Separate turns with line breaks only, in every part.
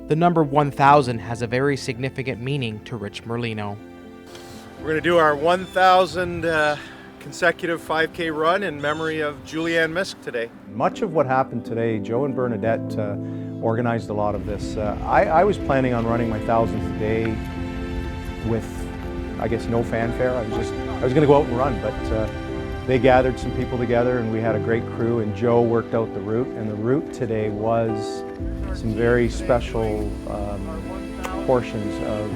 The number 1,000 has a very significant meaning to Rich Merlino.
We're going to do our 1,000 consecutive 5K run in memory of Julianne Miszk today.
Much of what happened today, Joe and Bernadette organized a lot of this. I was planning on running my 1,000th day with, I guess, no fanfare. I was going to go out and run, but they gathered some people together and we had a great crew, and Joe worked out the route, and the route today was some very special portions of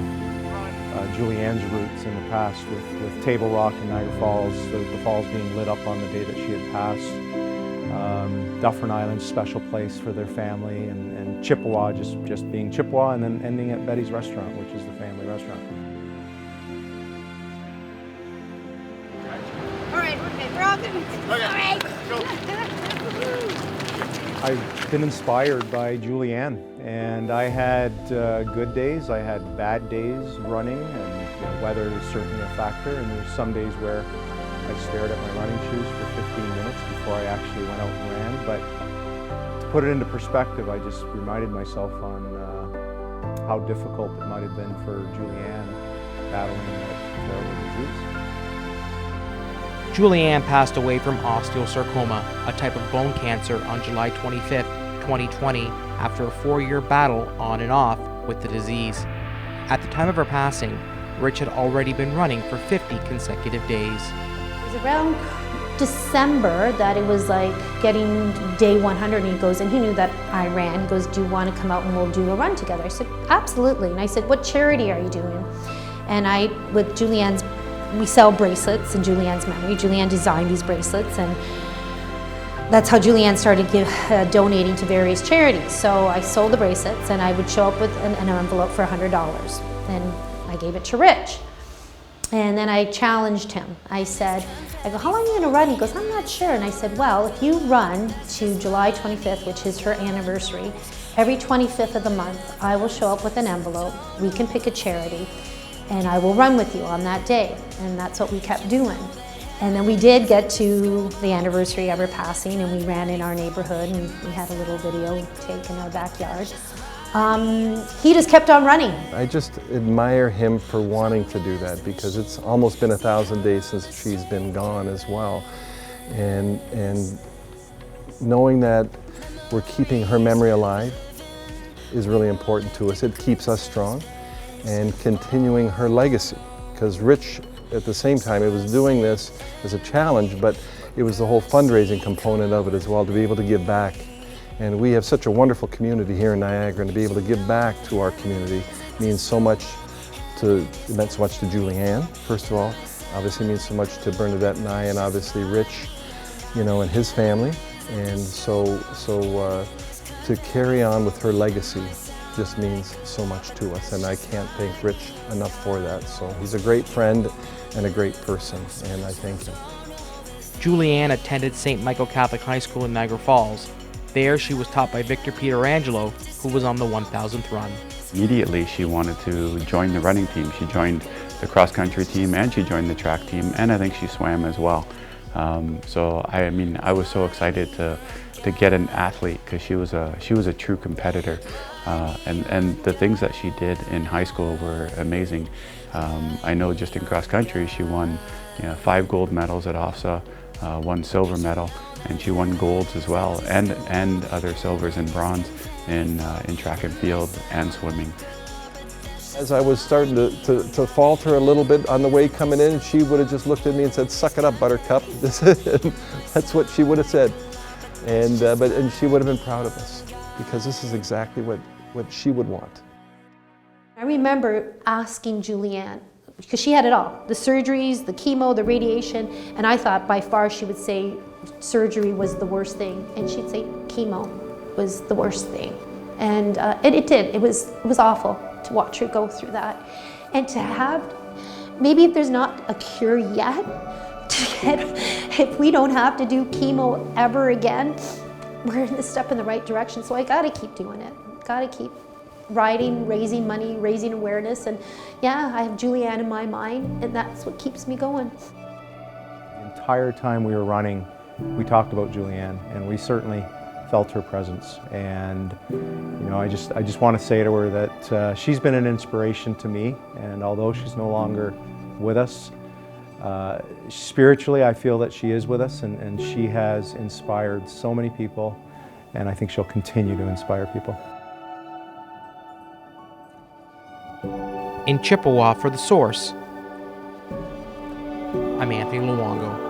Julianne's routes in the past with Table Rock and Niagara Falls, the falls being lit up on the day that she had passed. Dufferin Island's special place for their family, and Chippewa just being Chippewa, and then ending at Betty's Restaurant, which is the family restaurant.
All right, okay, we're all good. All right.
I've been inspired by Julianne, and I had good days, I had bad days running, and weather is certainly a factor, and there's some days where I stared at my running shoes for 15 minutes before I actually went out and ran. But to put it into perspective, I just reminded myself on how difficult it might have been for Julianne battling that terrible disease.
Julianne passed away from osteosarcoma, a type of bone cancer, on July 25th, 2020, after a 4-year battle on and off with the disease. At the time of her passing, Rich had already been running for 50 consecutive days.
It was around December that it was like getting day 100, and he goes, and he knew that I ran. He goes, do you want to come out and we'll do a run together? I said, absolutely. And I said, what charity are you doing? And with Julianne's, we sell bracelets in Julianne's memory. Julianne designed these bracelets, and that's how Julianne started donating to various charities. So I sold the bracelets, and I would show up with an envelope for $100, and I gave it to Rich. And then I challenged him. I go, how long are you gonna run? He goes, I'm not sure. And I said, well, if you run to July 25th, which is her anniversary, every 25th of the month, I will show up with an envelope. We can pick a charity, and I will run with you on that day. And that's what we kept doing. And then we did get to the anniversary of her passing, and we ran in our neighborhood, and we had a little video taken in our backyard. He just kept on running.
I just admire him for wanting to do that, because it's almost been 1,000 days since she's been gone as well. And knowing that we're keeping her memory alive is really important to us. It keeps us strong, and continuing her legacy. Because Rich, at the same time, it was doing this as a challenge, but it was the whole fundraising component of it as well, to be able to give back. And we have such a wonderful community here in Niagara, and to be able to give back to our community means so much it meant so much to Julianne, first of all. Obviously means so much to Bernadette and I, and obviously Rich, and his family. And so to carry on with her legacy just means so much to us, and I can't thank Rich enough for that. So he's a great friend and a great person, and I thank him.
Julianne attended St. Michael Catholic High School in Niagara Falls. There she was taught by Victor Pietrangelo, who was on the 1,000th run.
Immediately she wanted to join the running team. She joined the cross-country team, and she joined the track team, and I think she swam as well. So I was so excited to get an athlete, because she was a true competitor, and the things that she did in high school were amazing. I know just in cross country she won 5 gold medals at OFSA, 1 silver medal, and she won golds as well, and other silvers and bronze in track and field and swimming.
As I was starting to falter a little bit on the way coming in, she would have just looked at me and said, "Suck it up, Buttercup." That's what she would have said. And she would have been proud of us, because this is exactly what she would want.
I remember asking Julianne, because she had it all, the surgeries, the chemo, the radiation, and I thought by far she would say surgery was the worst thing, and she'd say chemo was the worst thing. And it did. It was awful to watch her go through that. And to have, maybe if there's not a cure yet, if we don't have to do chemo ever again, we're in a step in the right direction. So I gotta keep doing it. Gotta keep riding, raising money, raising awareness. And yeah, I have Julianne in my mind, and that's what keeps me going.
The entire time we were running, we talked about Julianne, and we certainly felt her presence. And you know, I just want to say to her that she's been an inspiration to me, and although she's no longer with us, spiritually I feel that she is with us, and she has inspired so many people, and I think she'll continue to inspire people.
In Chippewa for The Source, I'm Anthony Luongo.